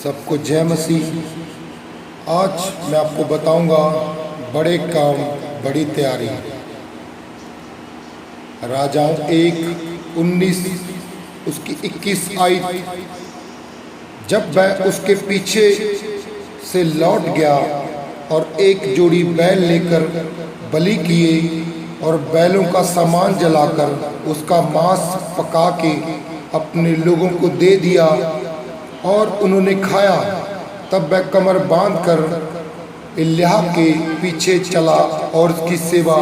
सबको जय मसीह। आज मैं आपको बताऊंगा बड़े काम बड़ी तैयारी। राजाओं 1:19 उसकी 21 आयत। जब वह उसके पीछे से लौट गया और एक जोड़ी बैल लेकर बलि किए और बैलों का सामान जलाकर उसका मांस पका के अपने लोगों को दे दिया और उन्होंने खाया, तब वह कमर बांधकर इल्याह के पीछे चला और उसकी सेवा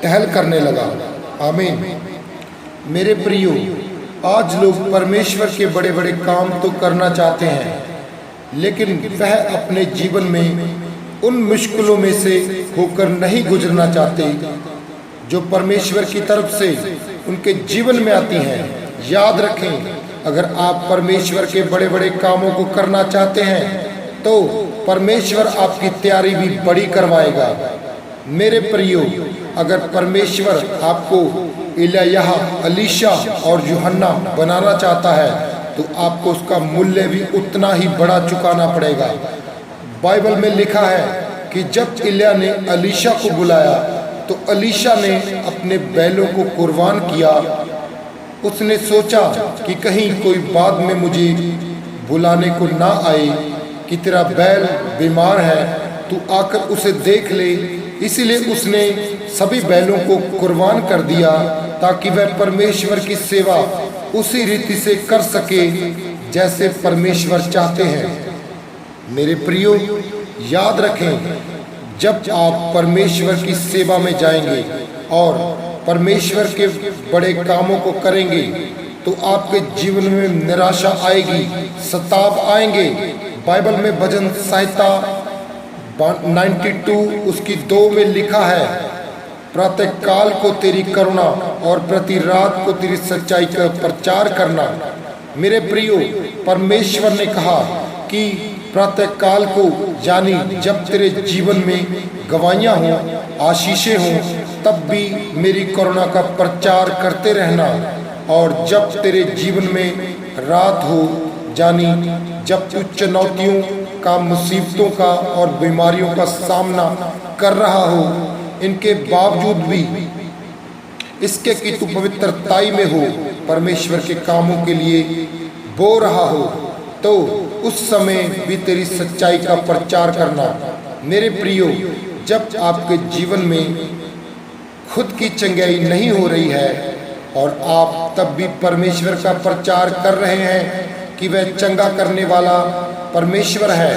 टहल करने लगा। आमीन। मेरे प्रियो, आज लोग परमेश्वर के बड़े बड़े काम तो करना चाहते हैं, लेकिन वह अपने जीवन में उन मुश्किलों में से होकर नहीं गुजरना चाहते जो परमेश्वर की तरफ से उनके जीवन में आती हैं। याद रखें, अगर आप परमेश्वर के बड़े बड़े कामों को करना चाहते हैं तो परमेश्वर आपकी तैयारी भी बड़ी करवाएगा। मेरे प्रियो, अगर परमेश्वर आपको इल्याह, अलीशा और यूहन्ना बनाना चाहता है तो आपको उसका मूल्य भी उतना ही बड़ा चुकाना पड़ेगा। बाइबल में लिखा है कि जब इल्याह ने अलीशा को बुलाया तो अलीशा ने अपने बैलों को कुर्बान किया। उसने सोचा कि कहीं कोई बाद में मुझे बुलाने को ना आए कि तेरा बैल बीमार है, तू आकर उसे देख ले। इसीलिए उसने सभी बैलों को कुर्बान कर दिया ताकि वह परमेश्वर की सेवा उसी रीति से कर सके जैसे परमेश्वर चाहते हैं। मेरे प्रियो, याद रखें, जब आप परमेश्वर की सेवा में जाएंगे और परमेश्वर के बड़े कामों को करेंगे तो आपके जीवन में निराशा आएगी, सताव आएंगे। बाइबल में भजन संहिता 92 उसकी 2 में लिखा है, प्रातः काल को तेरी करुणा और प्रति रात को तेरी सच्चाई का प्रचार करना। मेरे प्रियो, परमेश्वर ने कहा कि प्रातः काल को, यानी जब तेरे जीवन में गवाहियां हों, आशीषें हों, तब भी मेरी करुणा का प्रचार करते रहना। और जब तेरे जीवन में रात हो, यानी जब तू चुनौतियों का, मुसीबतों का और बीमारियों का सामना कर रहा हो, इनके बावजूद भी इसके कि तू पवित्रताई में हो, परमेश्वर के कामों के लिए बो रहा हो, तो उस समय भी तेरी सच्चाई का प्रचार करना। मेरे प्रियो, जब आपके जीवन में खुद की चंगाई नहीं हो रही है और आप तब भी परमेश्वर का प्रचार कर रहे हैं कि वह चंगा करने वाला परमेश्वर है,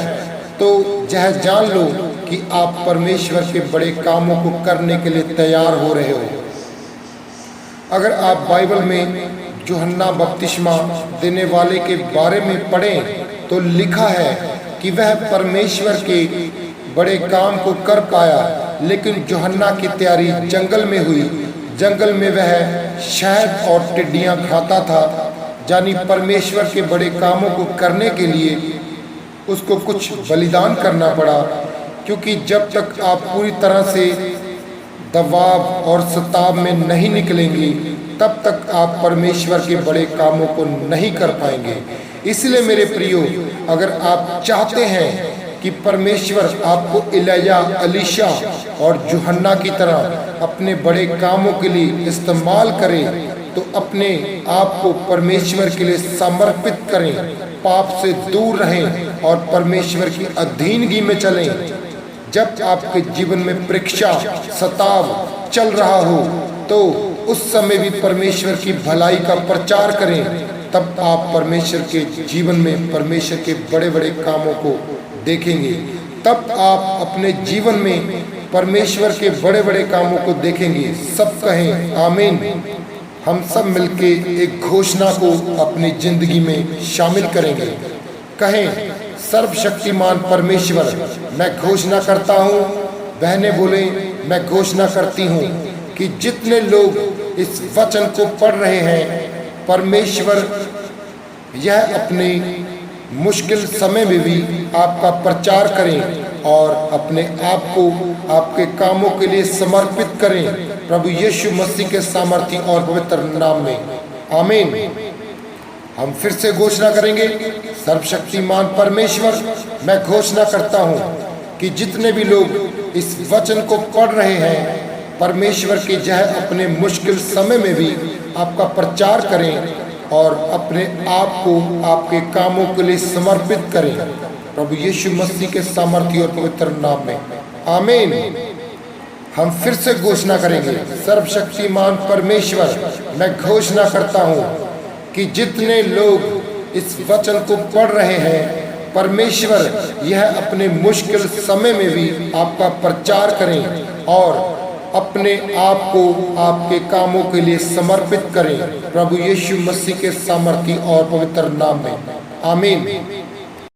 तो यह जान लो कि आप परमेश्वर के बड़े कामों को करने के लिए तैयार हो रहे हो। अगर आप बाइबल में यूहन्ना बपतिस्मा देने वाले के बारे में पढ़ें तो लिखा है कि वह परमेश्वर के बड़े काम को कर पाया, लेकिन यूहन्ना की तैयारी जंगल में हुई। जंगल में वह शहद और टिड्डियां खाता था, यानी परमेश्वर के बड़े कामों को करने के लिए उसको कुछ बलिदान करना पड़ा। क्योंकि जब तक आप पूरी तरह से दबाव और सताव में नहीं निकलेंगे, तब तक आप परमेश्वर के बड़े कामों को नहीं कर पाएंगे। इसलिए मेरे प्रियो, अगर आप चाहते हैं कि परमेश्वर आपको इल्याह, अलीशा और यूहन्ना की तरह अपने बड़े कामों के लिए इस्तेमाल करे, तो अपने आप को परमेश्वर के लिए समर्पित करें, पाप से दूर रहें और परमेश्वर की अधीनगी में चलें। जब आपके जीवन में परीक्षा, सताव चल रहा हो, तो उस समय भी परमेश्वर की भलाई का प्रचार करें। तब आप परमेश्वर के जीवन में परमेश्वर के बड़े बड़े कामों को देखेंगे। तब आप अपने जीवन में परमेश्वर के बड़े बड़े कामों को देखेंगे। सब कहें आमीन। हम सब मिलके एक घोषणा को अपनी जिंदगी में शामिल करेंगे। कहें, सर्वशक्तिमान परमेश्वर, मैं घोषणा करता हूँ। बहनें बोले, मैं घोषणा करती हूँ कि जितने लोग इस वचन को पढ़ रहे हैं, परमेश्वर यह अपने मुश्किल समय में भी आपका प्रचार करें और अपने आप को आपके कामों के लिए समर्पित करें, प्रभु यीशु मसीह के सामर्थी और पवित्र नाम में। आमीन। हम फिर से घोषणा करेंगे। सर्वशक्तिमान परमेश्वर, मैं घोषणा करता हूँ कि जितने भी लोग इस वचन को पढ़ रहे हैं, परमेश्वर की जय अपने मुश्किल समय में भी आपका प्रचार करें और अपने आप को आपके कामों के लिए समर्पित करें, प्रभु यीशु मसीह के सामर्थ्य और पवित्र नाम में, आमीन। हम फिर से घोषणा करेंगे। सर्वशक्तिमान परमेश्वर, मैं घोषणा करता हूँ कि जितने लोग इस वचन को पढ़ रहे हैं, परमेश्वर यह अपने मुश्किल समय में भी आपका प्रचार करें और अपने आप को आपके कामों के लिए समर्पित करें, प्रभु यीशु मसीह के सामर्थ्य और पवित्र नाम में, आमीन।